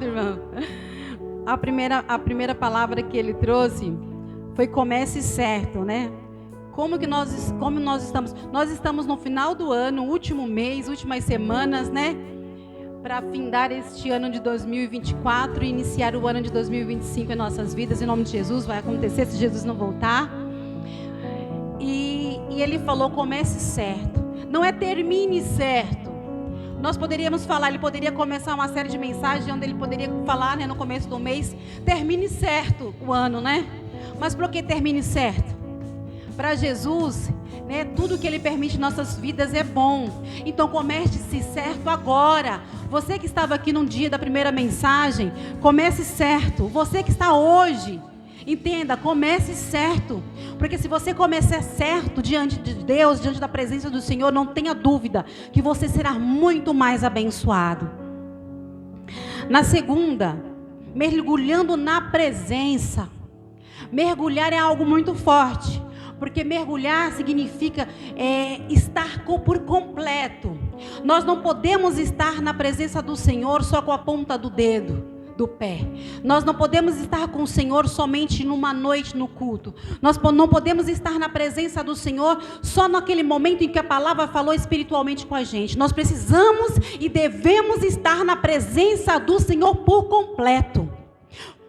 Irmão. A primeira palavra que ele trouxe foi comece certo, né? Como nós estamos? Nós estamos no final do ano, último mês, últimas semanas, né? Para findar este ano de 2024 e iniciar o ano de 2025 em nossas vidas, em nome de Jesus. Vai acontecer se Jesus não voltar. E ele falou, comece certo. Não é termine certo. Nós poderíamos falar, ele poderia começar uma série de mensagens onde ele poderia falar, né, no começo do mês, termine certo o ano, né? Mas por que termine certo? Para Jesus, né, tudo que ele permite em nossas vidas é bom. Então comece certo agora. Você que estava aqui no dia da primeira mensagem, comece certo. Você que está hoje, entenda, comece certo. Porque se você começar certo diante de Deus, diante da presença do Senhor, não tenha dúvida que você será muito mais abençoado. Na segunda, mergulhando na presença. Mergulhar é algo muito forte. Porque mergulhar significa estar por completo. Nós não podemos estar na presença do Senhor só com a ponta do dedo, do pé. Nós não podemos estar com o Senhor somente numa noite no culto. Nós não podemos estar na presença do Senhor só naquele momento em que a palavra falou espiritualmente com a gente. Nós precisamos e devemos estar na presença do Senhor por completo.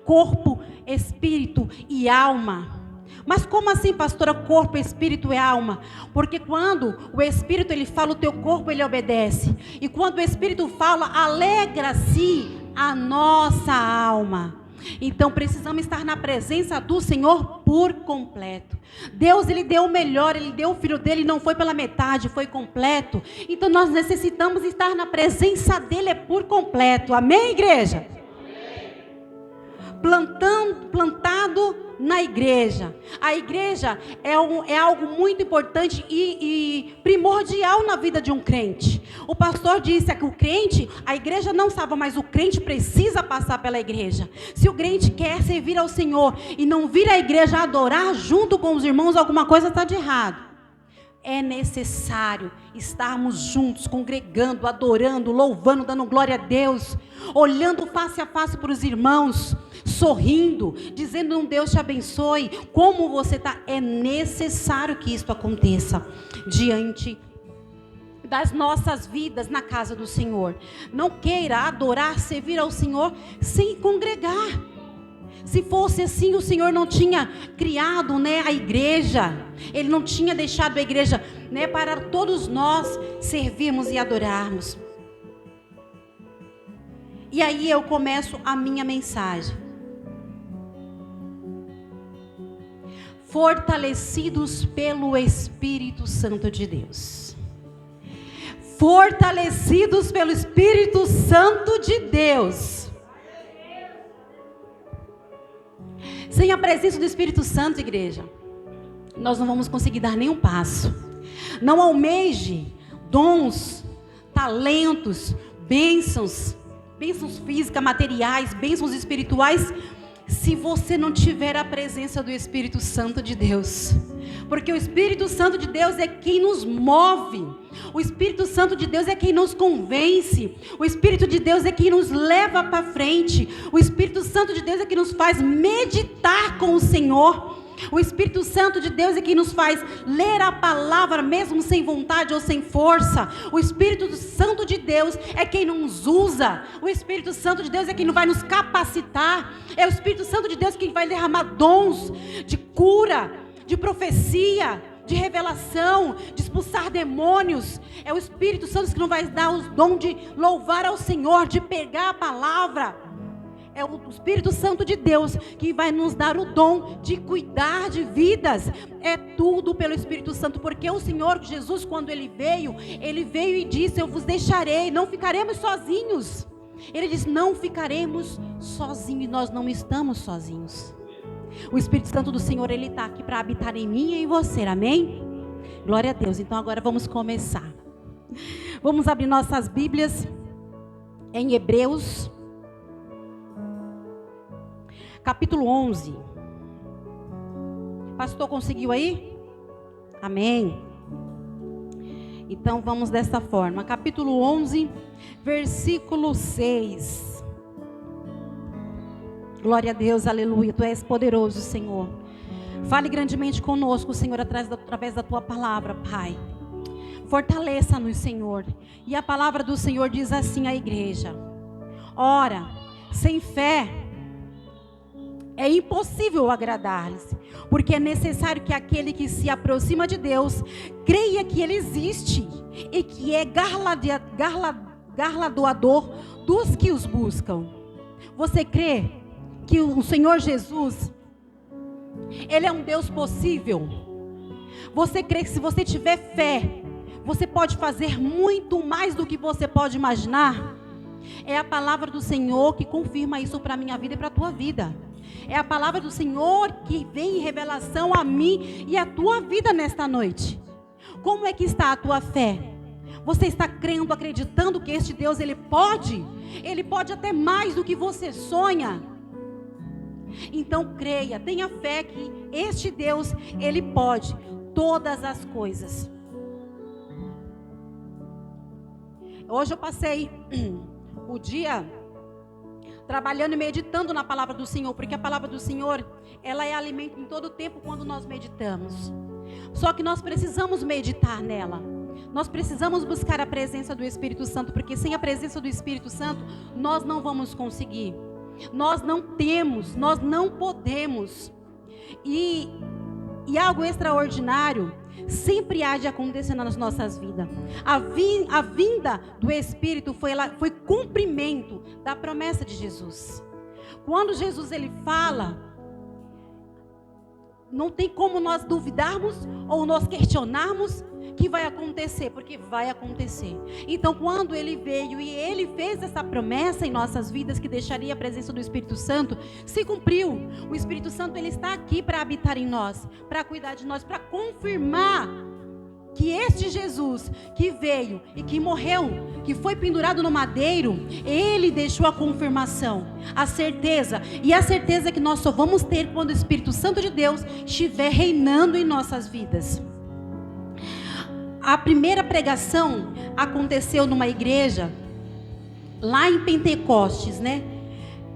Corpo, espírito e alma. Mas como assim, pastora, corpo, espírito e alma? Porque quando o espírito ele fala, o teu corpo ele obedece. E quando o espírito fala, alegra-se a nossa alma. Então precisamos estar na presença do Senhor por completo. Deus ele deu o melhor, ele deu o filho dele, não foi pela metade, foi completo. Então nós necessitamos estar na presença dele por completo. Amém, igreja? Plantado na igreja. A igreja é algo muito importante e primordial na vida de um crente. O pastor disse que o crente, a igreja não salva, mas o crente precisa passar pela igreja. Se o crente quer servir ao Senhor e não vir à igreja adorar junto com os irmãos, alguma coisa está de errado. É necessário estarmos juntos, congregando, adorando, louvando, dando glória a Deus, olhando face a face para os irmãos, sorrindo, dizendo um Deus te abençoe, como você está. É necessário que isso aconteça diante das nossas vidas na casa do Senhor. Não queira adorar, servir ao Senhor sem congregar. Se fosse assim, o Senhor não tinha criado, né, a igreja. Ele não tinha deixado a igreja, né, para todos nós servirmos e adorarmos. E aí eu começo a minha mensagem. Fortalecidos pelo Espírito Santo de Deus. Fortalecidos pelo Espírito Santo de Deus. Sem a presença do Espírito Santo, igreja, nós não vamos conseguir dar nenhum passo. Não almeje dons, talentos, bênçãos físicas, materiais, bênçãos espirituais, se você não tiver a presença do Espírito Santo de Deus. Porque o Espírito Santo de Deus é quem nos move. O Espírito Santo de Deus é quem nos convence. O Espírito de Deus é quem nos leva para frente. O Espírito Santo de Deus é quem nos faz meditar com o Senhor. O Espírito Santo de Deus é quem nos faz ler a palavra mesmo sem vontade ou sem força. O Espírito Santo de Deus é quem nos usa. O Espírito Santo de Deus é quem vai nos capacitar. É o Espírito Santo de Deus quem vai derramar dons de cura, de profecia, de revelação, de expulsar demônios. É o Espírito Santo que nos vai dar os dons de louvar ao Senhor, de pegar a palavra. É o Espírito Santo de Deus que vai nos dar o dom de cuidar de vidas. É tudo pelo Espírito Santo, porque o Senhor Jesus, quando Ele veio e disse, eu vos deixarei, não ficaremos sozinhos. Ele disse, não ficaremos sozinhos, e nós não estamos sozinhos. O Espírito Santo do Senhor, Ele está aqui para habitar em mim e em você, amém? Glória a Deus. Então agora vamos começar. Vamos abrir nossas Bíblias em Hebreus, capítulo 11. Pastor, conseguiu aí? Amém. Então vamos dessa forma. Capítulo 11, versículo 6. Glória a Deus, aleluia. Tu és poderoso, Senhor. Fale grandemente conosco, Senhor, através da tua palavra, Pai. Fortaleça-nos, Senhor. E a palavra do Senhor diz assim à igreja: ora, sem fé é impossível agradar-lhes, porque é necessário que aquele que se aproxima de Deus creia que Ele existe e que é galardoador dos que os buscam. Você crê que o Senhor Jesus, Ele é um Deus possível? Você crê que se você tiver fé, você pode fazer muito mais do que você pode imaginar? É a palavra do Senhor que confirma isso para a minha vida e para a tua vida. É a palavra do Senhor que vem em revelação a mim e a tua vida nesta noite. Como é que está a tua fé? Você está crendo, acreditando que este Deus, Ele pode até mais do que você sonha? Então creia, tenha fé que este Deus, Ele pode todas as coisas. Hoje eu passei o dia trabalhando e meditando na palavra do Senhor, porque a palavra do Senhor, ela é alimento em todo tempo quando nós meditamos. Só que nós precisamos meditar nela. Nós precisamos buscar a presença do Espírito Santo, porque sem a presença do Espírito Santo, nós não vamos conseguir. Nós não temos, nós não podemos. E algo extraordinário sempre há de acontecer nas nossas vidas. A vinda do Espírito foi cumprimento da promessa de Jesus. Quando Jesus ele fala, não tem como nós duvidarmos ou nós questionarmos que vai acontecer, porque vai acontecer. Então, quando ele veio e ele fez essa promessa em nossas vidas, que deixaria a presença do Espírito Santo, se cumpriu. O Espírito Santo ele está aqui para habitar em nós, para cuidar de nós, para confirmar que este Jesus que veio e que morreu, que foi pendurado no madeiro, ele deixou a confirmação, a certeza, e a certeza que nós só vamos ter quando o Espírito Santo de Deus estiver reinando em nossas vidas. A primeira pregação aconteceu numa igreja lá em Pentecostes, né?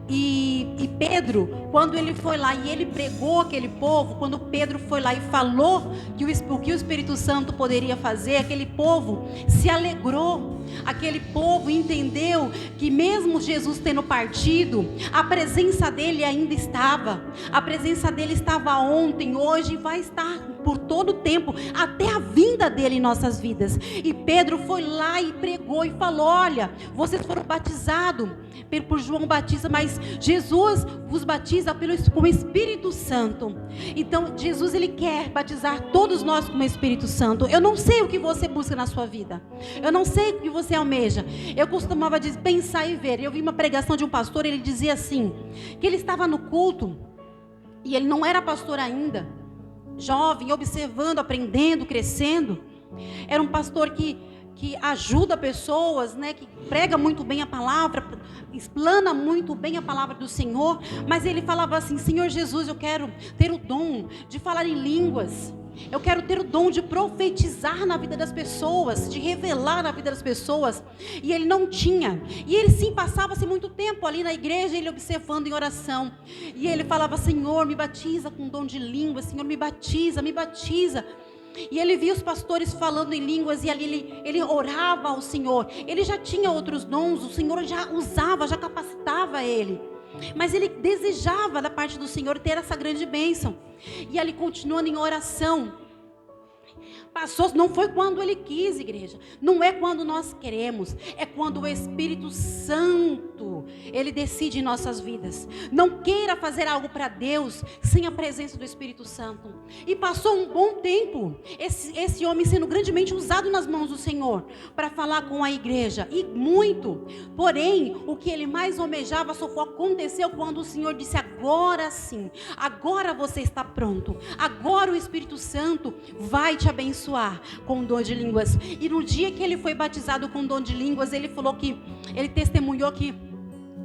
E Pedro, quando ele foi lá e ele pregou aquele povo, quando Pedro foi lá e falou o que o Espírito Santo poderia fazer, aquele povo se alegrou, aquele povo entendeu que mesmo Jesus tendo partido, a presença dele ainda estava, a presença dele estava ontem, hoje e vai estar por todo o tempo, até a vinda dele em nossas vidas. E Pedro foi lá e pregou e falou: olha, vocês foram batizados por João Batista, mas Jesus vos batiza com o Espírito Santo. Então Jesus ele quer batizar todos nós com o Espírito Santo. Eu não sei o que você busca na sua vida, eu não sei o que você almeja. Eu costumava pensar e ver. Eu vi uma pregação de um pastor, ele dizia assim, que ele estava no culto e ele não era pastor ainda, jovem, observando, aprendendo, crescendo. Era um pastor que ajuda pessoas, né, que prega muito bem a palavra, explana muito bem a palavra do Senhor, mas ele falava assim: Senhor Jesus, eu quero ter o dom de falar em línguas, eu quero ter o dom de profetizar na vida das pessoas, de revelar na vida das pessoas, e ele não tinha, e ele sim passava-se muito tempo ali na igreja, ele observando em oração, e ele falava: Senhor, me batiza com o dom de línguas, Senhor, me batiza, e ele via os pastores falando em línguas, e ali ele orava ao Senhor. Ele já tinha outros dons, o Senhor já usava, já capacitava ele, mas ele desejava da parte do Senhor ter essa grande bênção, e ali continuando em oração. Passou, não foi quando ele quis, igreja, não é quando nós queremos, é quando o Espírito Santo, ele decide em nossas vidas. Não queira fazer algo para Deus sem a presença do Espírito Santo. E passou um bom tempo, esse homem sendo grandemente usado nas mãos do Senhor, para falar com a igreja, e muito, porém, o que ele mais almejava só aconteceu quando o Senhor disse: agora sim, agora você está pronto, agora o Espírito Santo vai te abençoar com o dom de línguas. E no dia que ele foi batizado com o dom de línguas, ele falou que, ele testemunhou que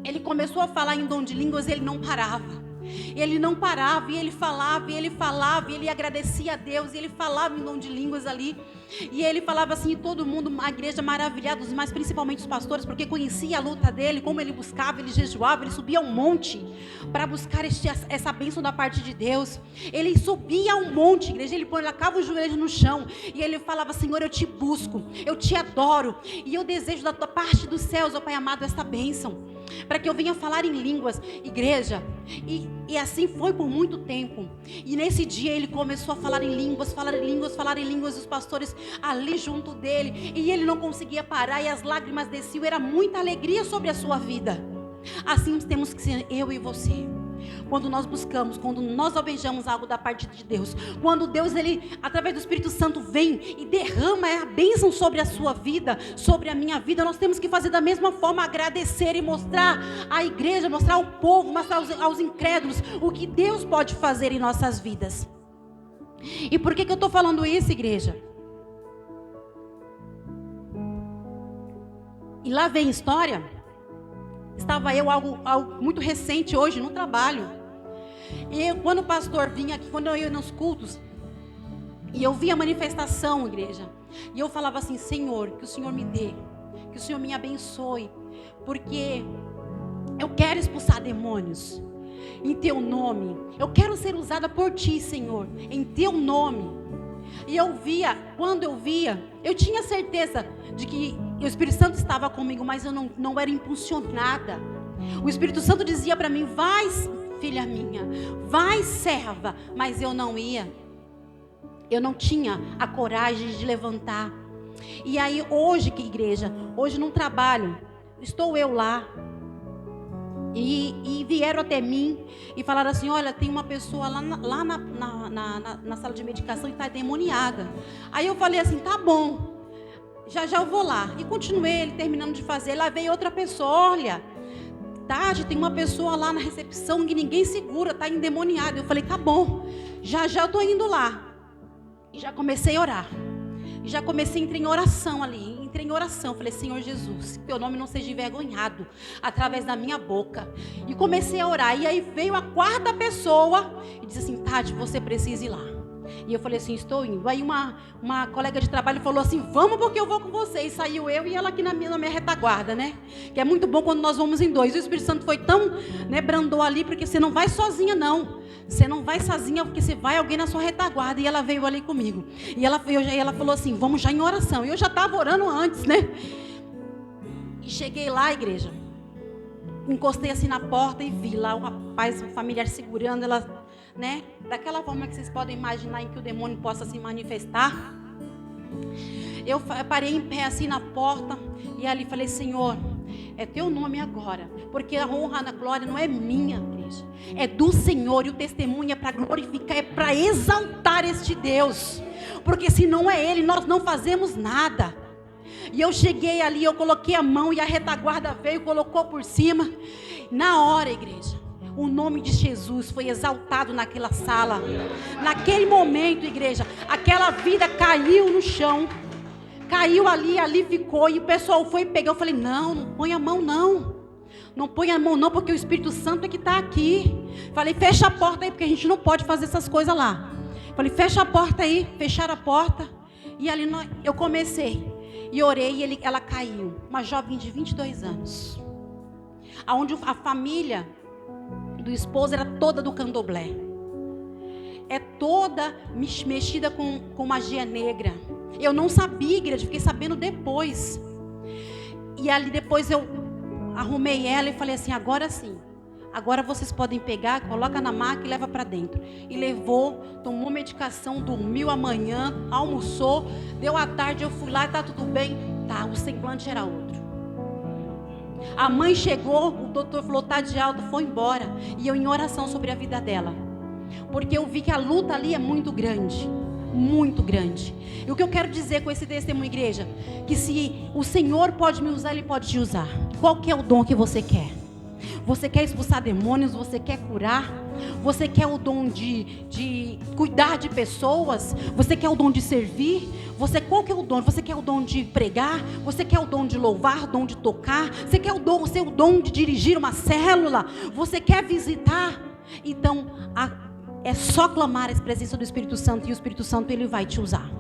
ele começou a falar em dom de línguas e ele não parava. Ele não parava, e ele falava, e ele falava, e ele agradecia a Deus, e ele falava em dom de línguas ali. E ele falava assim, e todo mundo, a igreja maravilhada, mas principalmente os pastores, porque conhecia a luta dele, como ele buscava, ele jejuava, ele subia um monte para buscar essa bênção da parte de Deus. Ele subia um monte, igreja, ele colocava o joelho no chão, e ele falava: Senhor, eu te busco, eu te adoro, e eu desejo da tua parte dos céus, ó Pai amado, esta bênção, para que eu venha falar em línguas, igreja. E assim foi por muito tempo. E nesse dia ele começou a falar em línguas, os pastores ali junto dele, e ele não conseguia parar, e as lágrimas desciam, era muita alegria sobre a sua vida. Assim temos que ser eu e você. Quando nós buscamos, quando nós almejamos algo da parte de Deus, quando Deus, ele, através do Espírito Santo, vem e derrama a bênção sobre a sua vida, sobre a minha vida, nós temos que fazer da mesma forma, agradecer e mostrar à igreja, mostrar ao povo, mostrar aos incrédulos o que Deus pode fazer em nossas vidas. E por que eu estou falando isso, igreja? E lá vem história. Estava eu, algo muito recente hoje, no trabalho. E quando o pastor vinha aqui, quando eu ia nos cultos, e eu via a manifestação, igreja, e eu falava assim: Senhor, que o Senhor me dê, que o Senhor me abençoe, porque eu quero expulsar demônios em teu nome. Eu quero ser usada por ti, Senhor, em teu nome. E eu via, quando eu via, eu tinha certeza de que o Espírito Santo estava comigo, mas eu não era impulsionada. O Espírito Santo dizia para mim: vai, filha minha, vai, serva. Mas eu não ia. Eu não tinha a coragem de levantar. E aí hoje, que igreja, hoje num trabalho, estou eu lá. E vieram até mim e falaram assim: olha, tem uma pessoa lá na sala de medicação e está endemoniada. Aí eu falei assim: tá bom, já eu vou lá. E continuei, ele terminando de fazer. Lá veio outra pessoa: olha, Tati, tem uma pessoa lá na recepção que ninguém segura, está endemoniada. Eu falei: tá bom, já eu estou indo lá. E já comecei a orar. E já comecei a entrar em oração ali. Entrei em oração. Falei: Senhor Jesus, que teu nome não seja envergonhado através da minha boca. E comecei a orar. E aí veio a quarta pessoa e disse assim: Tati, você precisa ir lá. E eu falei assim: estou indo. Aí uma colega de trabalho falou assim: vamos, porque eu vou com você. E saiu eu e ela aqui na minha retaguarda, né? Que é muito bom quando nós vamos em dois. E o Espírito Santo foi tão, né, brandou ali, porque você não vai sozinha, não. Você não vai sozinha, porque você vai alguém na sua retaguarda. E ela veio ali comigo. E ela falou assim: vamos já em oração. E eu já estava orando antes, né? E cheguei lá, igreja. Encostei assim na porta e vi lá o rapaz, o familiar segurando ela, né? Daquela forma que vocês podem imaginar, em que o demônio possa se manifestar. Eu parei em pé assim na porta e ali falei: Senhor, é teu nome agora, porque a honra, a glória não é minha, igreja, é do Senhor, e o testemunho é para glorificar, é para exaltar este Deus, porque se não é Ele, nós não fazemos nada. E eu cheguei ali, eu coloquei a mão e a retaguarda veio, colocou por cima. Na hora, igreja, o nome de Jesus foi exaltado naquela sala. Naquele momento, igreja, aquela vida caiu no chão. Caiu ali ficou. E o pessoal foi pegar. Eu falei: não põe a mão não. Não põe a mão não, porque o Espírito Santo é que está aqui. Falei: fecha a porta aí, porque a gente não pode fazer essas coisas lá. Falei: fecha a porta aí. Fecharam a porta. E ali eu comecei. E orei e ela caiu. Uma jovem de 22 anos. Onde a família do esposo era toda do candomblé. É toda mexida com magia negra. Eu não sabia, igreja, fiquei sabendo depois. E ali depois eu arrumei ela e falei assim: agora sim, agora vocês podem pegar, coloca na maca e leva para dentro. E levou, tomou medicação, dormiu amanhã, almoçou, deu à tarde, eu fui lá e tá tudo bem. Tá, o semblante era outro. A mãe chegou, o doutor falou: tá de alta, foi embora. E eu em oração sobre a vida dela, porque eu vi que a luta ali é muito grande. Muito grande. E o que eu quero dizer com esse testemunho, igreja, que se o Senhor pode me usar, Ele pode te usar. Qual que é o dom que você quer? Você quer expulsar demônios? Você quer curar? Você quer o dom de cuidar de pessoas? Você quer o dom de servir? Qual que é o dom? Você quer o dom de pregar? Você quer o dom de louvar? O dom de tocar? Você quer o dom de dirigir uma célula? Você quer visitar? Então, é só clamar a presença do Espírito Santo, e o Espírito Santo, ele vai te usar.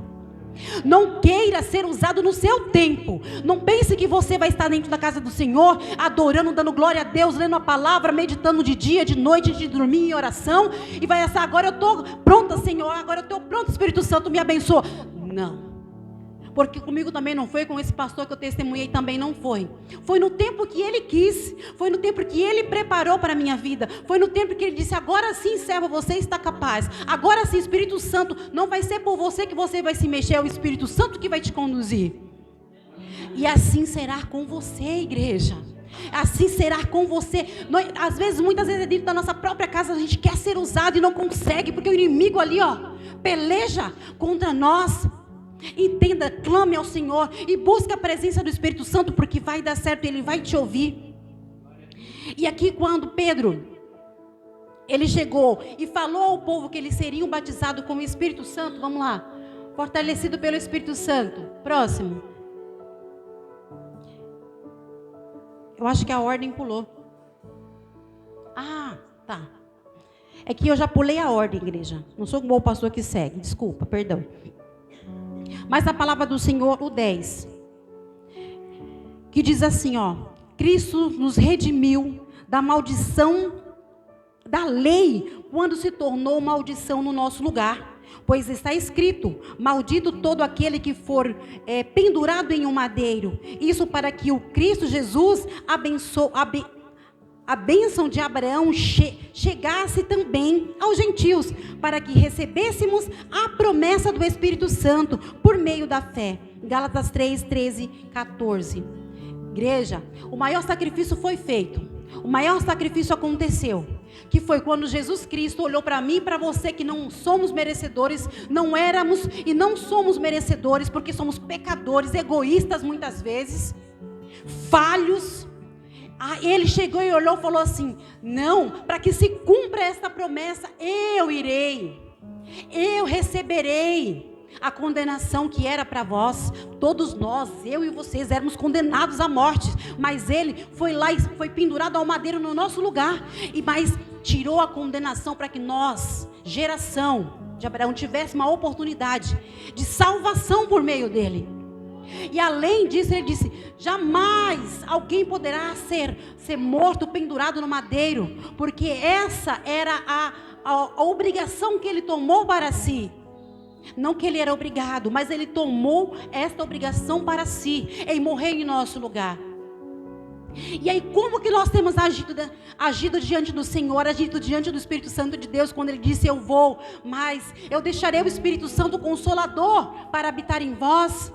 Não queira ser usado no seu tempo. Não pense que você vai estar dentro da casa do Senhor, adorando, dando glória a Deus, lendo a palavra, meditando de dia, de noite, de dormir em oração, e vai achar, agora eu estou pronta, Senhor, agora eu estou pronto, Espírito Santo me abençoa. Não. Porque comigo também não foi, com esse pastor que eu testemunhei também não foi. Foi no tempo que ele quis, foi no tempo que ele preparou para a minha vida, foi no tempo que ele disse, agora sim, servo, você está capaz, agora sim, Espírito Santo, não vai ser por você que você vai se mexer, é o Espírito Santo que vai te conduzir. E assim será com você, igreja. Assim será com você. Às vezes, muitas vezes dentro da nossa própria casa a gente quer ser usado e não consegue, porque o inimigo ali, peleja contra nós. Entenda, clame ao Senhor e busque a presença do Espírito Santo, porque vai dar certo, ele vai te ouvir. E aqui quando Pedro, ele chegou e falou ao povo que eles seriam batizados com o Espírito Santo, vamos lá, fortalecido pelo Espírito Santo. Próximo. Eu acho que a ordem pulou. Ah, tá. É que eu já pulei a ordem, igreja. Não sou um bom pastor que segue, desculpa, perdão. Mas a palavra do Senhor, o 10, que diz assim, Cristo nos redimiu da maldição da lei, quando se tornou maldição no nosso lugar. Pois está escrito, maldito todo aquele que for pendurado em um madeiro. Isso para que o Cristo Jesus a bênção de Abraão chegasse também aos gentios, para que recebêssemos a promessa do Espírito Santo por meio da fé. Gálatas 3, 13, 14. Igreja, o maior sacrifício foi feito, o maior sacrifício aconteceu, que foi quando Jesus Cristo olhou para mim e para você, que não somos merecedores, não éramos e não somos merecedores, porque somos pecadores, egoístas muitas vezes, falhos. Ele chegou e olhou e falou assim, não, para que se cumpra esta promessa, eu irei, eu receberei a condenação que era para vós. Todos nós, eu e vocês, éramos condenados à morte, mas ele foi lá e foi pendurado ao madeiro no nosso lugar, mas tirou a condenação para que nós, geração de Abraão, tivéssemos uma oportunidade de salvação por meio dele. E além disso, ele disse, jamais alguém poderá ser morto, pendurado no madeiro, porque essa era a obrigação que ele tomou para si. Não que ele era obrigado, mas ele tomou esta obrigação para si, em morrer em nosso lugar. E aí, como que nós temos agido diante do Senhor, agido diante do Espírito Santo de Deus, quando ele disse, eu vou, mas eu deixarei o Espírito Santo Consolador para habitar em vós?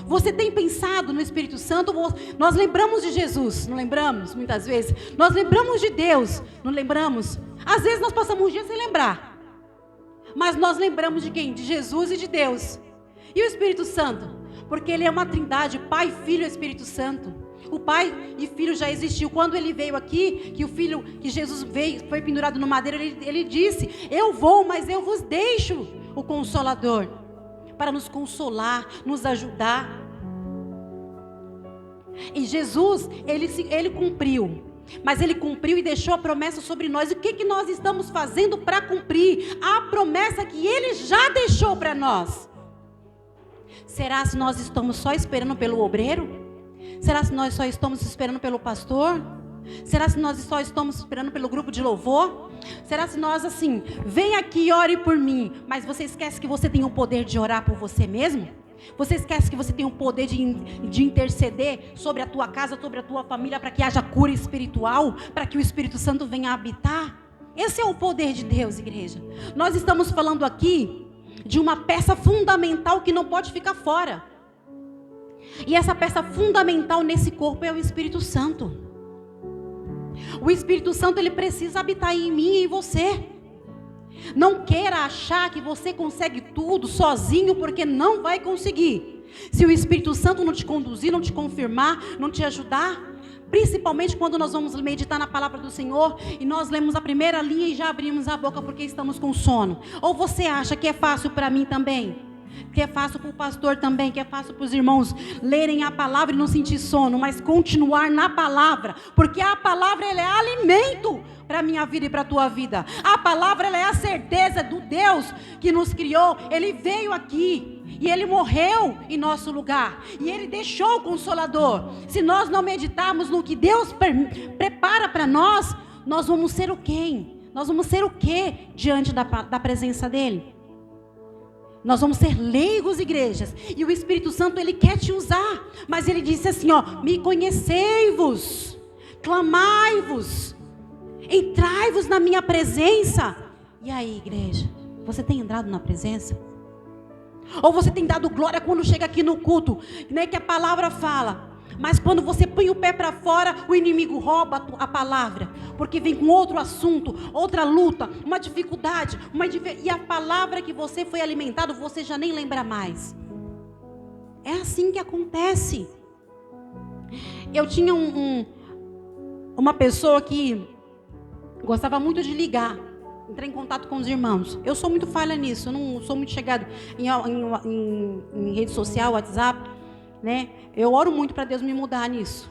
Você tem pensado no Espírito Santo? Nós lembramos de Jesus, não lembramos? Muitas vezes. Nós lembramos de Deus, não lembramos? Às vezes nós passamos um dia sem lembrar. Mas nós lembramos de quem? De Jesus e de Deus. E o Espírito Santo? Porque ele é uma trindade, Pai, Filho e Espírito Santo. O Pai e Filho já existiu. Quando ele veio aqui, que Jesus veio, foi pendurado no madeiro, ele disse, eu vou, mas eu vos deixo o Consolador, para nos consolar, nos ajudar. E Jesus, ele cumpriu, mas ele cumpriu e deixou a promessa sobre nós. E o que nós estamos fazendo para cumprir a promessa que ele já deixou para nós? Será se nós estamos só esperando pelo obreiro? Será se nós só estamos esperando pelo pastor? Será se nós só estamos esperando pelo grupo de louvor? Será se nós assim, vem aqui e ore por mim, mas você esquece que você tem o poder de orar por você mesmo? Você esquece que você tem o poder de interceder sobre a tua casa, sobre a tua família, para que haja cura espiritual, para que o Espírito Santo venha habitar? Esse é o poder de Deus, igreja. Nós estamos falando aqui de uma peça fundamental que não pode ficar fora. E essa peça fundamental nesse corpo é o Espírito Santo. O Espírito Santo, ele precisa habitar em mim e em você. Não queira achar que você consegue tudo sozinho, porque não vai conseguir. Se o Espírito Santo não te conduzir, não te confirmar, não te ajudar, principalmente quando nós vamos meditar na palavra do Senhor e nós lemos a primeira linha e já abrimos a boca porque estamos com sono. Ou você acha que é fácil para mim também? Que é fácil para o pastor também, que é fácil para os irmãos lerem a palavra e não sentir sono, mas continuar na palavra, porque a palavra, ela é alimento para a minha vida e para a tua vida. A palavra, ela é a certeza do Deus que nos criou. Ele veio aqui e Ele morreu em nosso lugar. E Ele deixou o Consolador. Se nós não meditarmos no que Deus prepara para nós, nós vamos ser o quem? Nós vamos ser o quê diante da presença dEle? Nós vamos ser leigos, igrejas. E o Espírito Santo, Ele quer te usar. Mas Ele disse assim, me conhecei-vos, clamai-vos, entrai-vos na minha presença. E aí, igreja, você tem entrado na presença? Ou você tem dado glória quando chega aqui no culto, né, que a palavra fala? Mas quando você põe o pé para fora, o inimigo rouba a palavra, porque vem com outro assunto, outra luta, uma dificuldade, e a palavra que você foi alimentado, você já nem lembra mais. É assim que acontece. Eu tinha uma pessoa que gostava muito de ligar, entrar em contato com os irmãos. Eu sou muito falha nisso, eu não sou muito chegado em rede social, WhatsApp, né? Eu oro muito para Deus me mudar nisso.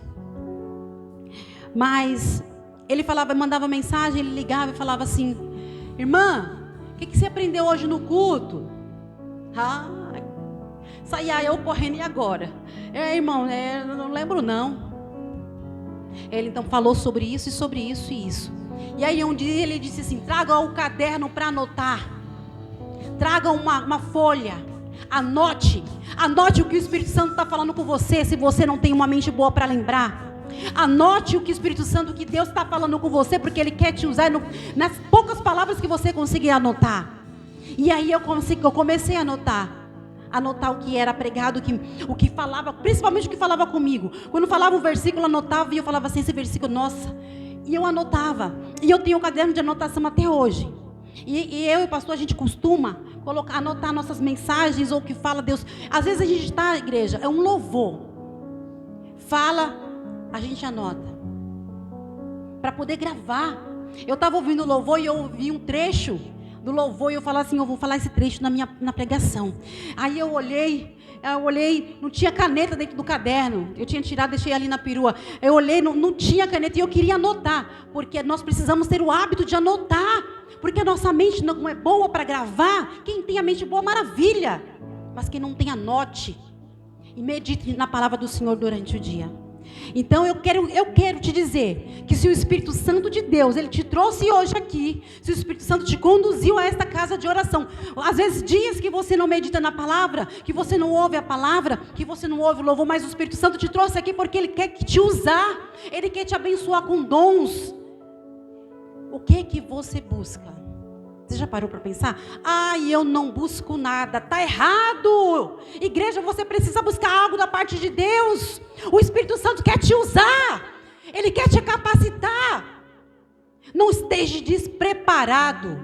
Mas ele mandava mensagem, ele ligava e falava assim: irmã, o que você aprendeu hoje no culto? Saía eu correndo, e agora? Irmão, eu não lembro não. Ele então falou sobre isso e sobre isso e isso. E aí um dia ele disse assim: traga o caderno para anotar. Traga uma folha. Anote o que o Espírito Santo está falando com você, se você não tem uma mente boa para lembrar. Anote o que o Espírito Santo, que Deus está falando com você, porque Ele quer te usar nas poucas palavras que você conseguir anotar. E aí eu comecei a anotar o que era pregado, o que falava, principalmente o que falava comigo. Quando falava um versículo, eu anotava, e eu falava assim, esse versículo, nossa, e eu anotava. E eu tenho um caderno de anotação até hoje. E eu e o pastor, a gente costuma anotar nossas mensagens, ou o que fala Deus. Às vezes a gente está, igreja, é um louvor, fala, a gente anota, para poder gravar. Eu estava ouvindo o louvor e eu ouvi um trecho do louvor, e eu falava assim, eu vou falar esse trecho na pregação. Aí eu olhei, não tinha caneta dentro do caderno, eu tinha tirado, deixei ali na perua. Eu olhei, não tinha caneta, e eu queria anotar, porque nós precisamos ter o hábito de anotar, porque a nossa mente não é boa para gravar. Quem tem a mente boa, maravilha, mas quem não tem, anote e medite na palavra do Senhor durante o dia. Então eu quero te dizer que se o Espírito Santo de Deus, Ele te trouxe hoje aqui, se o Espírito Santo te conduziu a esta casa de oração, às vezes dias que você não medita na palavra, que você não ouve a palavra, que você não ouve o louvor, mas o Espírito Santo te trouxe aqui porque Ele quer te usar, Ele quer te abençoar com dons. O que você busca? Você já parou para pensar? Eu não busco nada. Está errado. Igreja, você precisa buscar algo da parte de Deus. O Espírito Santo quer te usar. Ele quer te capacitar. Não esteja despreparado.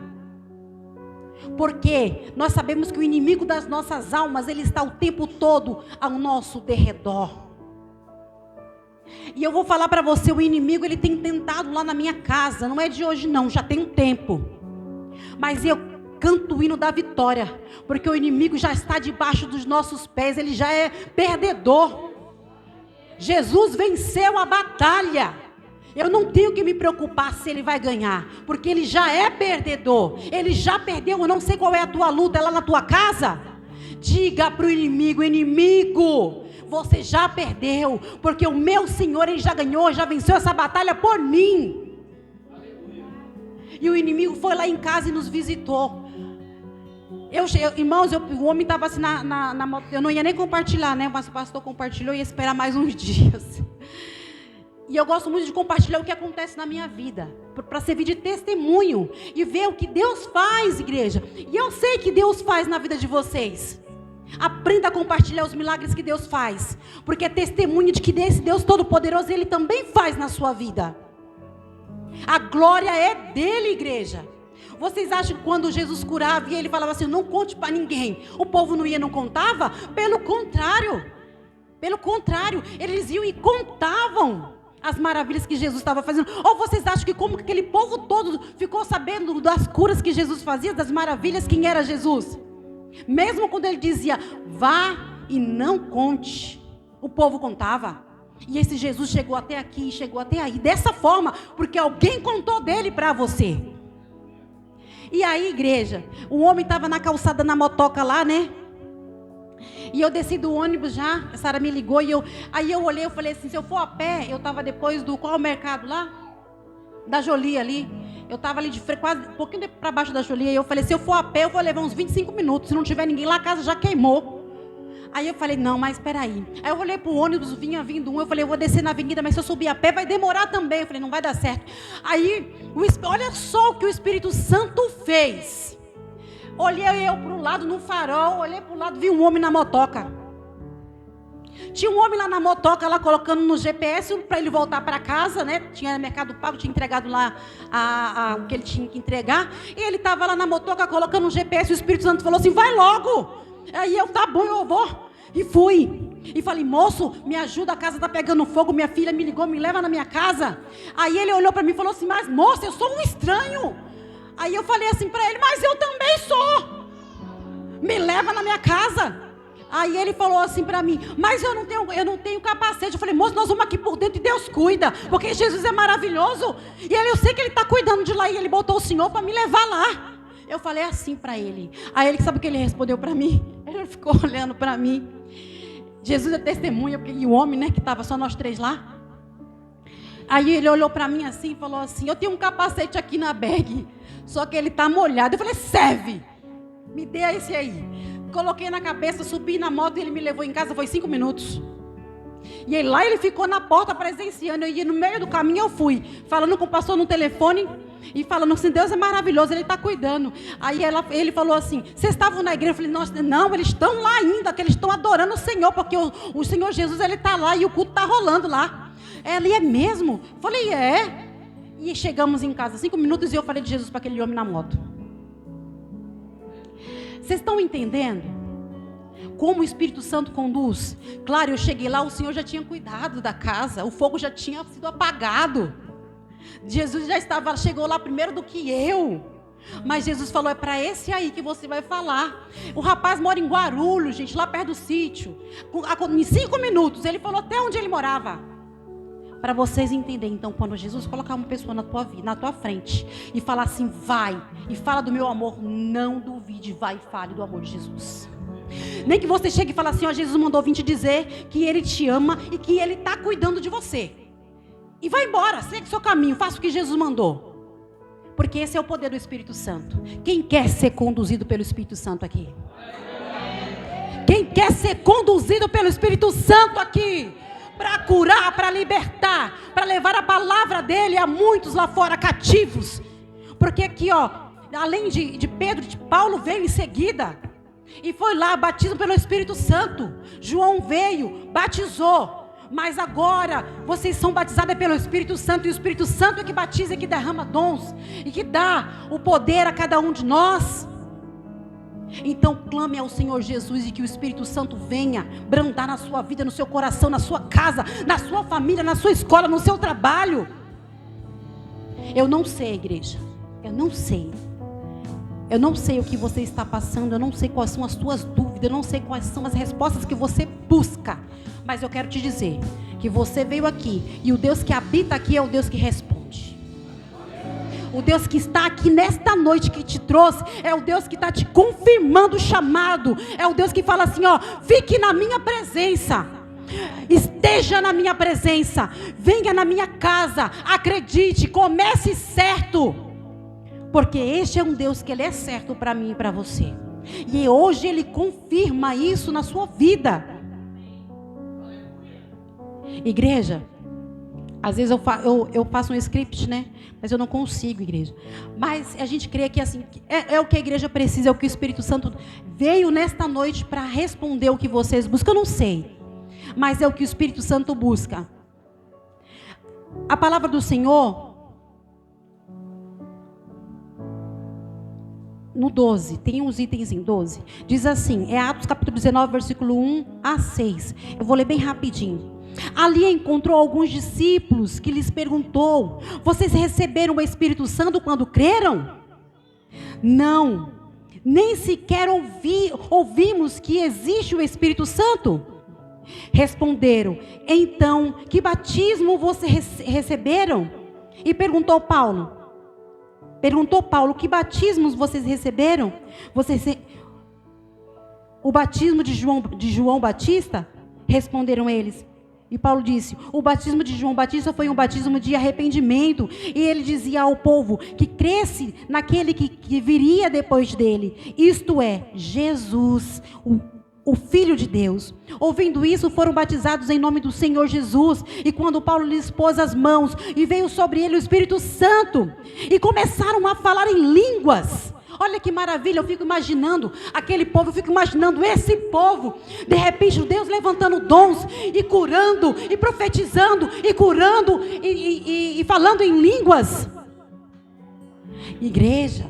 Porque nós sabemos que o inimigo das nossas almas, ele está o tempo todo ao nosso derredor. E eu vou falar para você, o inimigo, ele tem tentado lá na minha casa. Não é de hoje não, já tem um tempo. Mas eu canto o hino da vitória, porque o inimigo já está debaixo dos nossos pés, ele já é perdedor. Jesus venceu a batalha. Eu não tenho que me preocupar se ele vai ganhar, porque ele já é perdedor. Ele já perdeu. Eu não sei qual é a tua luta, é lá na tua casa. Diga para o inimigo: inimigo, você já perdeu, porque o meu Senhor, Ele já ganhou, já venceu essa batalha por mim. E o inimigo foi lá em casa e nos visitou. Irmãos, o homem estava assim na moto. Eu não ia nem compartilhar, né? Mas o pastor compartilhou e ia esperar mais uns dias. E eu gosto muito de compartilhar o que acontece na minha vida, para servir de testemunho e ver o que Deus faz, igreja. E eu sei que Deus faz na vida de vocês. Aprenda a compartilhar os milagres que Deus faz, porque é testemunho de que esse Deus Todo-Poderoso, Ele também faz na sua vida. A glória é dele, igreja. Vocês acham que quando Jesus curava e Ele falava assim, não conte para ninguém, o povo não contava? Pelo contrário, eles iam e contavam as maravilhas que Jesus estava fazendo. Ou vocês acham que como que aquele povo todo ficou sabendo das curas que Jesus fazia, das maravilhas, quem era Jesus? Mesmo quando Ele dizia, vá e não conte, o povo contava. E esse Jesus chegou até aqui, chegou até aí, dessa forma, porque alguém contou dele para você. E aí, igreja, o homem estava na calçada, na motoca lá, né? E eu desci do ônibus já, a Sara me ligou, aí eu olhei, eu falei assim, se eu for a pé, eu estava depois do, qual é o mercado lá? Da Jolie ali. Eu estava ali de frente, quase um pouquinho para baixo da Jolie, e eu falei, se eu for a pé, eu vou levar uns 25 minutos, se não tiver ninguém lá, a casa já queimou. Aí eu falei, não, mas espera aí. Aí eu olhei pro ônibus, vinha vindo um, eu falei, eu vou descer na avenida, mas se eu subir a pé, vai demorar também. Eu falei, não vai dar certo. Aí, olha só o que o Espírito Santo fez. Olhei eu pro lado, no farol, olhei pro lado, vi um homem na motoca. Tinha um homem lá na motoca, lá colocando no GPS, para ele voltar para casa, né? Tinha Mercado Pago, tinha entregado lá o que ele tinha que entregar. E ele estava lá na motoca, colocando no GPS, o Espírito Santo falou assim, vai logo. Aí eu, tá bom, eu vou. E fui. E falei, moço, me ajuda, a casa está pegando fogo, minha filha me ligou, me leva na minha casa. Aí ele olhou para mim e falou assim, mas moça, eu sou um estranho. Aí eu falei assim para ele, mas eu também sou. Me leva na minha casa. Aí ele falou assim para mim, mas eu não tenho capacete. Eu falei, moço, nós vamos aqui por dentro e Deus cuida, porque Jesus é maravilhoso. E eu sei que ele está cuidando de lá, e ele botou o Senhor para me levar lá. Eu falei assim para ele. Aí ele, sabe o que ele respondeu para mim? Ele ficou olhando para mim. Jesus é testemunha, porque e o homem, né, que estava só nós três lá. Aí ele olhou para mim assim e falou assim, eu tenho um capacete aqui na bag, só que ele está molhado. Eu falei, serve, me dê esse aí. Coloquei na cabeça, subi na moto e ele me levou em casa, foi 5 minutos. E aí lá ele ficou na porta presenciando, e no meio do caminho eu fui, falando com o pastor no telefone, e falando assim, Deus é maravilhoso, Ele está cuidando. Aí ele falou assim, vocês estavam na igreja? Eu falei, nossa, não, eles estão lá ainda, que eles estão adorando o Senhor, porque o Senhor Jesus, Ele está lá, e o culto está rolando lá. Ela, é mesmo? Eu falei, é. E chegamos em casa, 5 minutos, e eu falei de Jesus para aquele homem na moto. Vocês estão entendendo como o Espírito Santo conduz? Claro, eu cheguei lá, o Senhor já tinha cuidado da casa, o fogo já tinha sido apagado. Jesus já chegou lá primeiro do que eu. Mas Jesus falou, é para esse aí que você vai falar. O rapaz mora em Guarulhos, gente, lá perto do sítio. Em 5 minutos, ele falou até onde ele morava. Para vocês entenderem, então, quando Jesus colocar uma pessoa na tua vida, na tua frente, e falar assim, vai, e fala do meu amor, não duvide, vai e fale do amor de Jesus. Nem que você chegue e fale assim, ó, Jesus mandou vir te dizer que Ele te ama e que Ele está cuidando de você. E vai embora, segue o seu caminho, faça o que Jesus mandou. Porque esse é o poder do Espírito Santo. Quem quer ser conduzido pelo Espírito Santo aqui? Quem quer ser conduzido pelo Espírito Santo aqui? Para curar, para libertar, para levar a palavra dele a muitos lá fora cativos. Porque aqui, ó, além de Pedro, de Paulo veio em seguida. E foi lá, batismo pelo Espírito Santo. João veio, batizou. Mas agora, vocês são batizados pelo Espírito Santo. E o Espírito Santo é que batiza e que derrama dons. E que dá o poder a cada um de nós. Então clame ao Senhor Jesus e que o Espírito Santo venha brandar na sua vida, no seu coração, na sua casa, na sua família, na sua escola, no seu trabalho. Eu não sei, igreja. Eu não sei. Eu não sei o que você está passando. Eu não sei quais são as suas dúvidas. Eu não sei quais são as respostas que você busca. Mas eu quero te dizer que você veio aqui e o Deus que habita aqui é o Deus que responde. O Deus que está aqui nesta noite que te trouxe é o Deus que está te confirmando o chamado. É o Deus que fala assim, ó, fique na minha presença. Esteja na minha presença. Venha na minha casa. Acredite, comece certo. Porque este é um Deus que Ele é certo para mim e para você. E hoje Ele confirma isso na sua vida. Igreja, às vezes eu faço um script, né? Mas eu não consigo, igreja. Mas a gente crê que assim, é o que a igreja precisa, é o que o Espírito Santo veio nesta noite para responder o que vocês buscam. Eu não sei, mas é o que o Espírito Santo busca. A palavra do Senhor, no 12, tem uns itens em 12, diz assim, é Atos capítulo 19, versículo 1 a 6. Eu vou ler bem rapidinho. Ali encontrou alguns discípulos que lhes perguntou, vocês receberam o Espírito Santo quando creram? Não, nem sequer ouvimos que existe o Espírito Santo. Responderam: então, que batismo vocês receberam? E perguntou Paulo, que batismos vocês receberam? O batismo de João Batista? Responderam eles. E Paulo disse: o batismo de João Batista foi um batismo de arrependimento. E ele dizia ao povo que cresce naquele que viria depois dele, isto é, Jesus, o Filho de Deus. Ouvindo isso, foram batizados em nome do Senhor Jesus. E quando Paulo lhes pôs as mãos, e veio sobre ele o Espírito Santo, e começaram a falar em línguas. Olha que maravilha, eu fico imaginando aquele povo, eu fico imaginando esse povo, de repente Deus levantando dons, e curando, e profetizando, e curando, e falando em línguas. Igreja,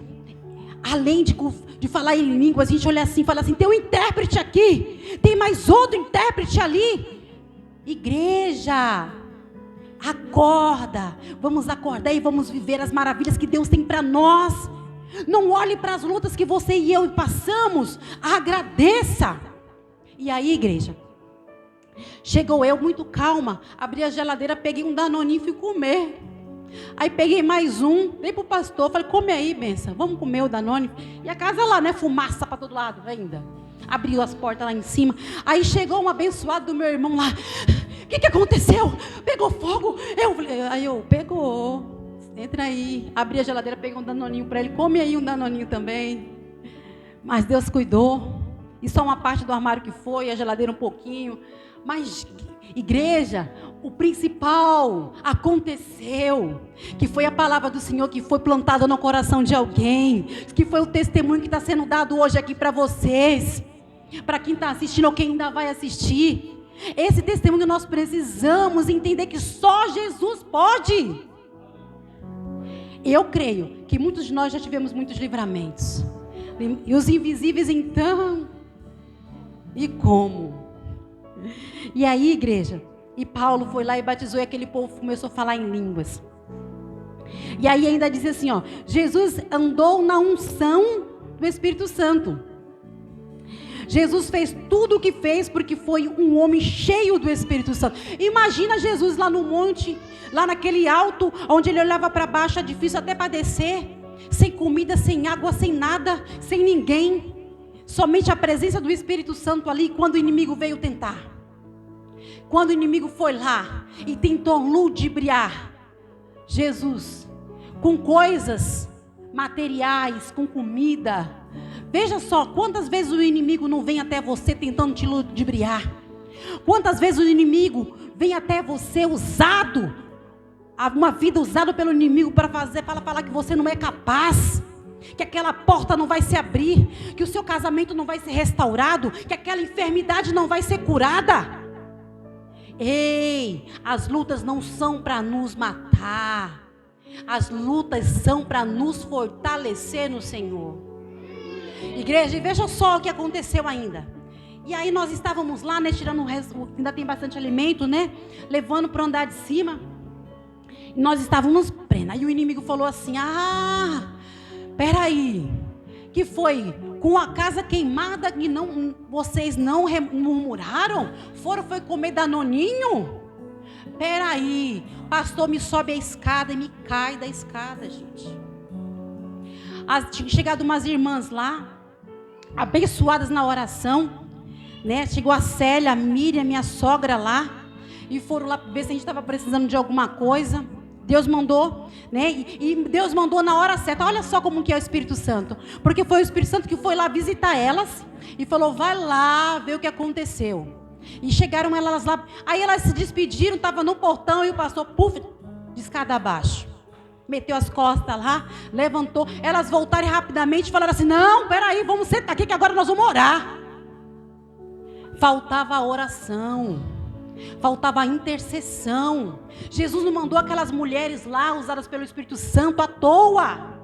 além de falar em línguas, a gente olha assim e fala assim: tem um intérprete aqui, tem mais outro intérprete ali. Igreja, acorda, vamos acordar e vamos viver as maravilhas que Deus tem para nós. Não olhe para as lutas que você e eu passamos, agradeça. E aí, igreja, chegou eu muito calma, abri a geladeira, peguei um danoninho e fui comer. Aí peguei mais um, dei pro pastor, falei: come aí, benção, vamos comer o danone. E a casa lá, né, fumaça para todo lado ainda. Abriu as portas lá em cima. Aí chegou um abençoado do meu irmão lá: o que aconteceu? Pegou fogo? Pegou. Entra aí. Abri a geladeira, peguei um danoninho para ele. Come aí um danoninho também. Mas Deus cuidou. E só uma parte do armário que foi, a geladeira um pouquinho. Mas, igreja, o principal aconteceu. Que foi a palavra do Senhor que foi plantada no coração de alguém. Que foi o testemunho que está sendo dado hoje aqui para vocês. Para quem está assistindo ou quem ainda vai assistir. Esse testemunho nós precisamos entender que só Jesus pode. Eu creio que muitos de nós já tivemos muitos livramentos. E os invisíveis então? E como? E aí, igreja, e Paulo foi lá e batizou, e aquele povo começou a falar em línguas. E aí ainda diz assim, ó: Jesus andou na unção do Espírito Santo. Jesus fez tudo o que fez porque foi um homem cheio do Espírito Santo. Imagina Jesus lá no monte, lá naquele alto, onde ele olhava para baixo, é difícil até para descer, sem comida, sem água, sem nada, sem ninguém. Somente a presença do Espírito Santo ali, quando o inimigo veio tentar. Quando o inimigo foi lá e tentou ludibriar Jesus com coisas materiais, com comida. Veja só, quantas vezes o inimigo não vem até você tentando te ludibriar. Quantas vezes o inimigo vem até você usado, uma vida usada pelo inimigo para falar que você não é capaz, que aquela porta não vai se abrir, que o seu casamento não vai ser restaurado, que aquela enfermidade não vai ser curada. Ei, as lutas não são para nos matar, as lutas são para nos fortalecer no Senhor. Igreja, e veja só o que aconteceu ainda. E aí nós estávamos lá, né, tirando o resto, ainda tem bastante alimento, né, levando para o andar de cima. E nós estávamos prena. Aí o inimigo falou assim: peraí, que foi com a casa queimada que vocês não murmuraram? Foi comer danoninho? Peraí, pastor, me sobe a escada e me cai da escada, gente. Tinha chegado umas irmãs lá, abençoadas na oração, né? Chegou a Célia, a Miriam, minha sogra lá, e foram lá ver se a gente estava precisando de alguma coisa. Deus mandou, né? E Deus mandou na hora certa. Olha só como que é o Espírito Santo. Porque foi o Espírito Santo que foi lá visitar elas e falou: vai lá ver o que aconteceu. E chegaram elas lá. Aí elas se despediram, estavam no portão e o pastor, de escada abaixo. Meteu as costas lá, levantou. Elas voltaram rapidamente e falaram assim: não, peraí, vamos sentar aqui que agora nós vamos orar. Faltava a oração, faltava a intercessão. Jesus não mandou aquelas mulheres lá, usadas pelo Espírito Santo, à toa.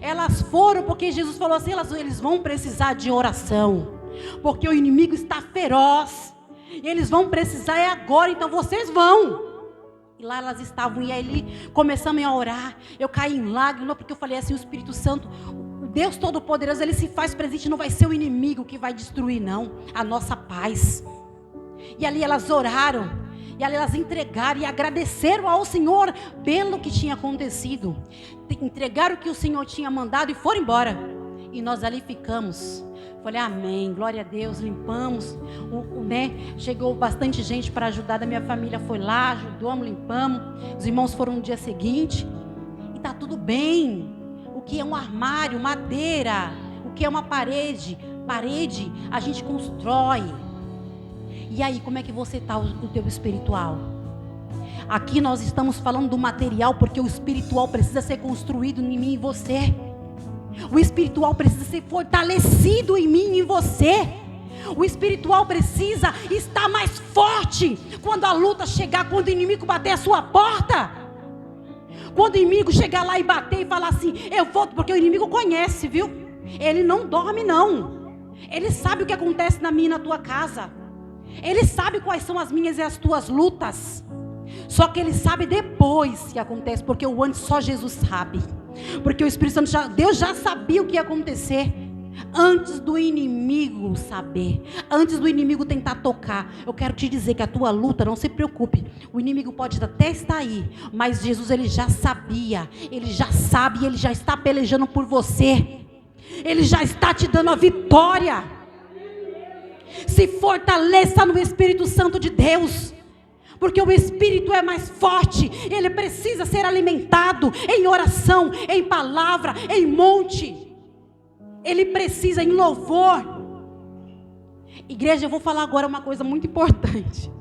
Elas foram porque Jesus falou assim: eles vão precisar de oração, porque o inimigo está feroz, e eles vão precisar agora, então vocês vão. E lá elas estavam, e aí começamos a orar. Eu caí em lágrimas, porque eu falei assim: o Espírito Santo, o Deus Todo-Poderoso, Ele se faz presente. Não vai ser o inimigo que vai destruir, não, a nossa paz. E ali elas oraram. E ali elas entregaram e agradeceram ao Senhor pelo que tinha acontecido. Entregaram o que o Senhor tinha mandado e foram embora. E nós ali ficamos. Falei, amém, glória a Deus, limpamos, chegou bastante gente para ajudar da minha família, foi lá, ajudamos, limpamos, os irmãos foram no dia seguinte, e está tudo bem. O que é um armário, madeira, o que é uma parede a gente constrói. E aí, como é que você está o teu espiritual? Aqui nós estamos falando do material, porque o espiritual precisa ser construído em mim e você. O espiritual precisa ser fortalecido em mim e em você. O espiritual precisa estar mais forte quando a luta chegar, quando o inimigo bater a sua porta. Quando o inimigo chegar lá e bater e falar assim, eu vou, porque o inimigo conhece, viu? Ele não dorme não. Ele sabe o que acontece na minha e na tua casa. Ele sabe quais são as minhas e as tuas lutas. Só que ele sabe depois que acontece, porque o antes só Jesus sabe. Porque o Espírito Santo, Deus já sabia o que ia acontecer antes do inimigo saber, antes do inimigo tentar tocar. Eu quero te dizer que a tua luta, não se preocupe, o inimigo pode até estar aí, mas Jesus, ele já sabia, ele já sabe, ele já está pelejando por você, ele já está te dando a vitória. Se fortaleça no Espírito Santo de Deus, porque o Espírito é mais forte. Ele precisa ser alimentado em oração, em palavra, em monte. Ele precisa em louvor. Igreja, eu vou falar agora uma coisa muito importante.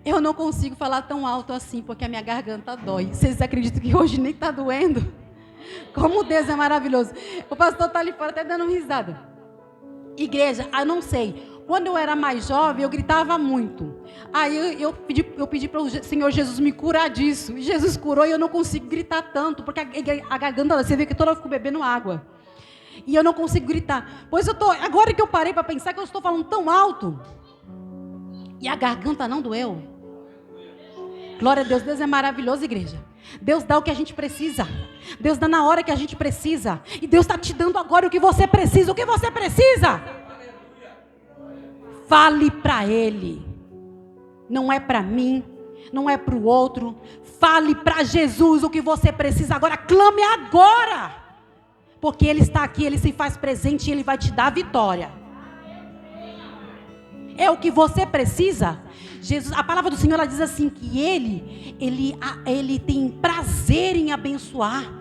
Eu não consigo falar tão alto assim, porque a minha garganta dói. Vocês acreditam que hoje nem está doendo? Como Deus é maravilhoso. O pastor está ali fora até dando risada. Igreja, eu não sei. Quando eu era mais jovem, eu gritava muito. Aí eu pedi para o Senhor Jesus me curar disso. E Jesus curou e eu não consigo gritar tanto, porque a garganta, você vê que toda hora eu fico bebendo água. E eu não consigo gritar. Pois agora que eu parei para pensar que eu estou falando tão alto, e a garganta não doeu. Glória a Deus, Deus é maravilhoso, igreja. Deus dá o que a gente precisa. Deus dá na hora que a gente precisa. E Deus está te dando agora o que você precisa. O que você precisa? Fale para Ele. Não é para mim, não é para o outro. Fale para Jesus o que você precisa agora. Clame agora, porque Ele está aqui, Ele se faz presente e Ele vai te dar a vitória. É o que você precisa. Jesus, a palavra do Senhor, ela diz assim, que Ele tem prazer em abençoar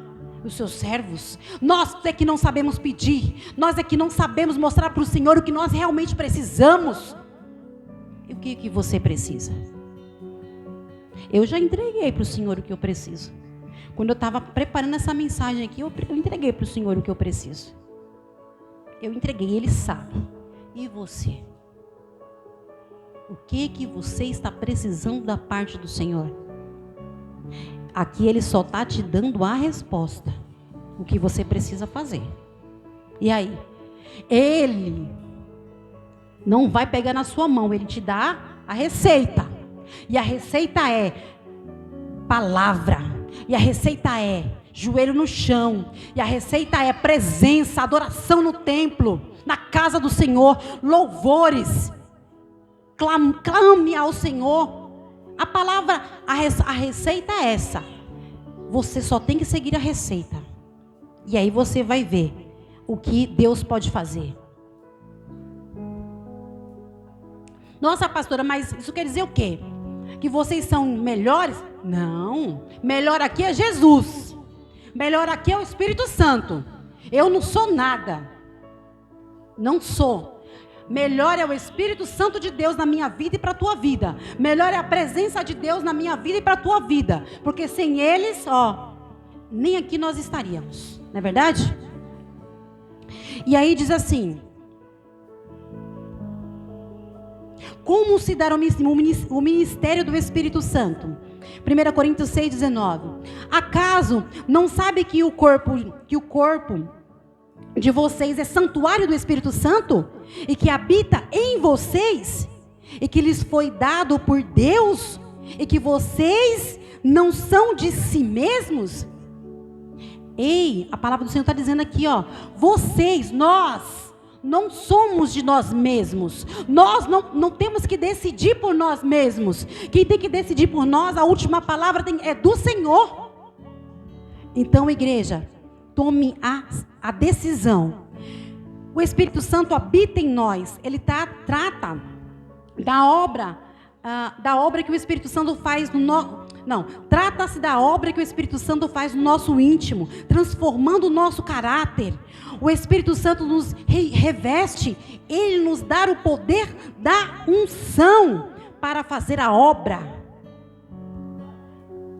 os seus servos. Nós é que não sabemos pedir, nós é que não sabemos mostrar para o Senhor o que nós realmente precisamos. E o que você precisa? Eu já entreguei para o Senhor o que eu preciso. Quando eu estava preparando essa mensagem aqui, eu entreguei para o Senhor o que eu preciso. Eu entreguei, Ele sabe. E você? O que você está precisando da parte do Senhor? Aqui Ele só está te dando a resposta. O que você precisa fazer. E aí? Ele não vai pegar na sua mão. Ele te dá a receita. E a receita é palavra. E a receita é joelho no chão. E a receita é presença, adoração no templo, na casa do Senhor, louvores. Clame ao Senhor. A palavra, a receita é essa. Você só tem que seguir a receita. E aí você vai ver o que Deus pode fazer. Nossa, pastora, mas isso quer dizer o quê? Que vocês são melhores? Não. Melhor aqui é Jesus. Melhor aqui é o Espírito Santo. Eu não sou nada. Não sou. Melhor é o Espírito Santo de Deus na minha vida e para a tua vida. Melhor é a presença de Deus na minha vida e para a tua vida. Porque sem eles, nem aqui nós estaríamos. Não é verdade? E aí diz assim: como se dará o ministério do Espírito Santo? 1 Coríntios 6,19. Acaso não sabe que o corpo de vocês é santuário do Espírito Santo? E que habita em vocês? E que lhes foi dado por Deus? E que vocês não são de si mesmos? Ei, a palavra do Senhor está dizendo aqui, vocês, nós não somos de nós mesmos. Nós não temos que decidir por nós mesmos. Quem tem que decidir por nós, a última palavra é do Senhor. Então, igreja, tome a decisão. O Espírito Santo habita em nós. Ele trata da obra que o Espírito Santo faz no nosso... Trata-se da obra que o Espírito Santo faz no nosso íntimo, transformando o nosso caráter. O Espírito Santo nos reveste, ele nos dá o poder da unção para fazer a obra.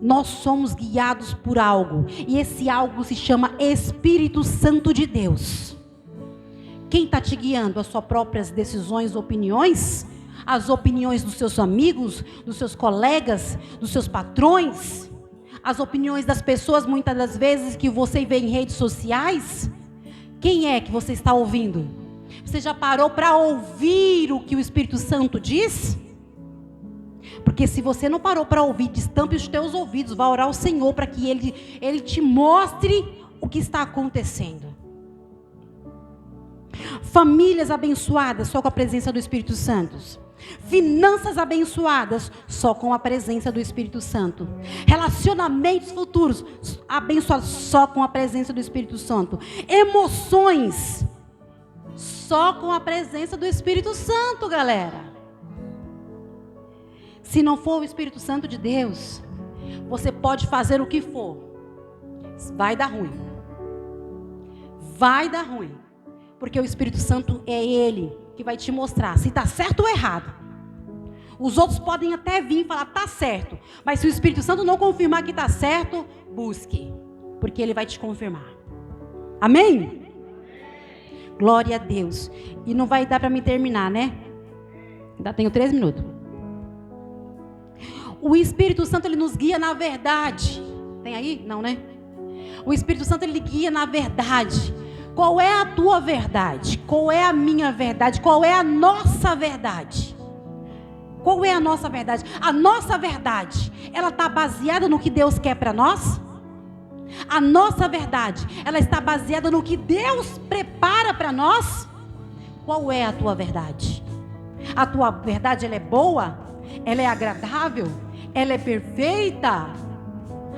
Nós somos guiados por algo, e esse algo se chama Espírito Santo de Deus. Quem está te guiando? As suas próprias decisões, opiniões? As opiniões dos seus amigos, dos seus colegas, dos seus patrões? As opiniões das pessoas, muitas das vezes, que você vê em redes sociais? Quem é que você está ouvindo? Você já parou para ouvir o que o Espírito Santo diz? Porque se você não parou para ouvir, destampe os teus ouvidos, vá orar ao Senhor para que Ele te mostre o que está acontecendo. Famílias abençoadas só com a presença do Espírito Santo. Finanças abençoadas só com a presença do Espírito Santo. Relacionamentos futuros abençoados só com a presença do Espírito Santo. Emoções só com a presença do Espírito Santo, galera. Se não for o Espírito Santo de Deus, você pode fazer o que for, vai dar ruim. Vai dar ruim. Porque o Espírito Santo é Ele que vai te mostrar se está certo ou errado. Os outros podem até vir e falar, está certo. Mas se o Espírito Santo não confirmar que está certo, busque. Porque Ele vai te confirmar. Amém? Glória a Deus. E não vai dar para me terminar, né? Ainda tenho 3 minutos. O Espírito Santo, ele nos guia na verdade. Tem aí? Não, né? O Espírito Santo, ele guia na verdade. Qual é a tua verdade? Qual é a minha verdade? Qual é a nossa verdade? Qual é a nossa verdade? A nossa verdade, ela está baseada no que Deus quer para nós? A nossa verdade, ela está baseada no que Deus prepara para nós? Qual é a tua verdade? A tua verdade, ela é boa? Ela é agradável? Ela é perfeita?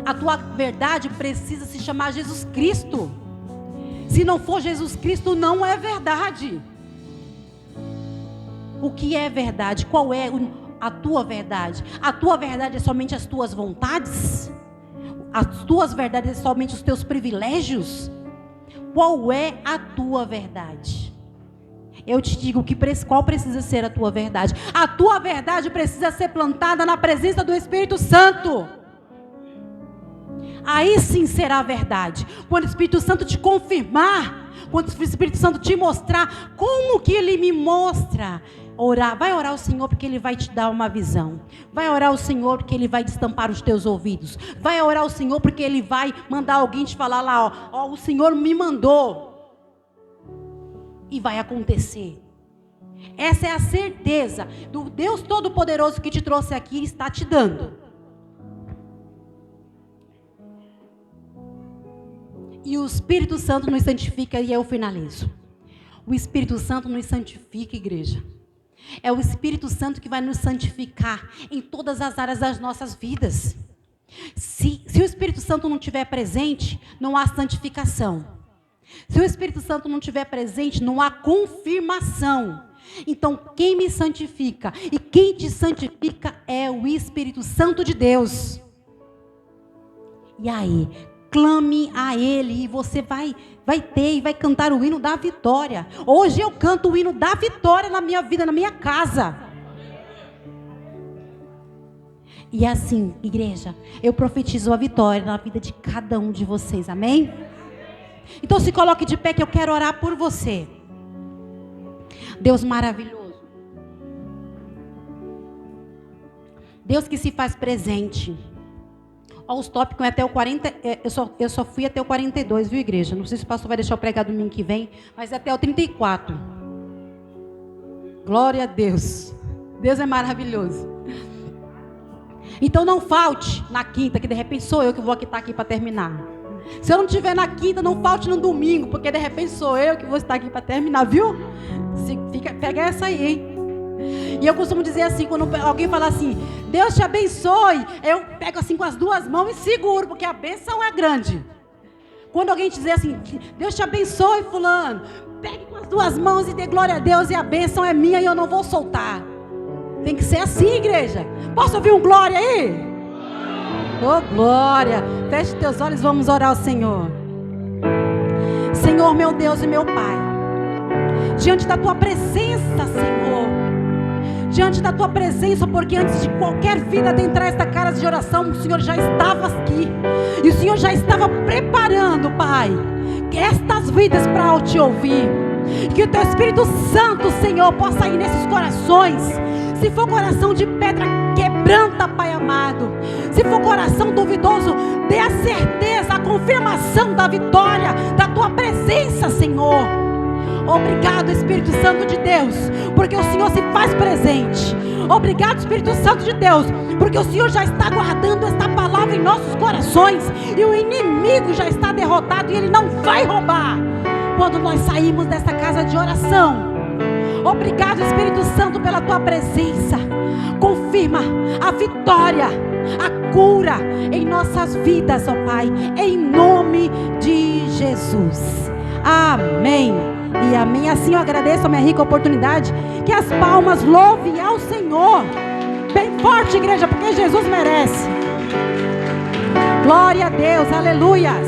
A tua verdade precisa se chamar Jesus Cristo. Se não for Jesus Cristo, não é verdade. O que é verdade? Qual é a tua verdade? A tua verdade é somente as tuas vontades? As tuas verdades é somente os teus privilégios? Qual é a tua verdade? Eu te digo qual precisa ser a tua verdade. A tua verdade precisa ser plantada na presença do Espírito Santo. Aí sim será a verdade. Quando o Espírito Santo te confirmar, quando o Espírito Santo te mostrar, como que Ele me mostra? Vai orar ao Senhor porque Ele vai te dar uma visão. Vai orar ao Senhor porque Ele vai destampar os teus ouvidos. Vai orar ao Senhor porque Ele vai mandar alguém te falar lá, ó, o Senhor me mandou. E vai acontecer. Essa é a certeza do Deus Todo-Poderoso que te trouxe aqui e está te dando. E o Espírito Santo nos santifica, e eu finalizo. O Espírito Santo nos santifica, igreja. É o Espírito Santo que vai nos santificar em todas as áreas das nossas vidas. Se o Espírito Santo não estiver presente, não há santificação. Se o Espírito Santo não estiver presente, não há confirmação. Então, quem me santifica e quem te santifica é o Espírito Santo de Deus. E aí, clame a Ele e você vai ter e vai cantar o hino da vitória. Hoje eu canto o hino da vitória na minha vida, na minha casa. E assim, igreja, eu profetizo a vitória na vida de cada um de vocês, amém? Então se coloque de pé que eu quero orar por você. Deus maravilhoso. Deus que se faz presente. Olha os tópicos até o 40, eu só fui até o 42, viu, igreja? Não sei se o pastor vai deixar eu pregar domingo que vem, mas até o 34. Glória a Deus. Deus é maravilhoso. Então não falte na quinta, que de repente sou eu que vou estar aqui para terminar. Se eu não estiver na quinta, não falte no domingo, porque de repente sou eu que vou estar aqui para terminar, viu? Pega essa aí, hein? E eu costumo dizer assim, quando alguém fala assim, Deus te abençoe, eu pego assim com as duas mãos e seguro, porque a bênção é grande. Quando alguém dizer assim, Deus te abençoe, fulano, pegue com as duas mãos e dê glória a Deus, e a bênção é minha e eu não vou soltar. Tem que ser assim, igreja. Posso ouvir um glória aí? Oh, glória. Feche teus olhos, vamos orar ao Senhor. Senhor, meu Deus e meu Pai, diante da tua presença, Senhor, diante da tua presença, porque antes de qualquer vida adentrar esta casa de oração, o Senhor já estava aqui, e o Senhor já estava preparando, Pai, estas vidas para te ouvir. Que o teu Espírito Santo, Senhor, possa ir nesses corações. Se for coração de pedra, quebranta, Pai amado. Se for coração duvidoso, dê a certeza, a confirmação da vitória, da tua presença, Senhor. Obrigado, Espírito Santo de Deus, porque o Senhor se faz presente. Obrigado, Espírito Santo de Deus, porque o Senhor já está guardando esta palavra em nossos corações, e o inimigo já está derrotado, e ele não vai roubar quando nós saímos desta casa de oração. Obrigado, Espírito Santo, pela tua presença. Confirma a vitória, a cura em nossas vidas, ó Pai, em nome de Jesus. Amém e amém. Assim eu agradeço a minha rica oportunidade. Que as palmas louvem ao Senhor bem forte, igreja, porque Jesus merece. Glória a Deus, aleluias.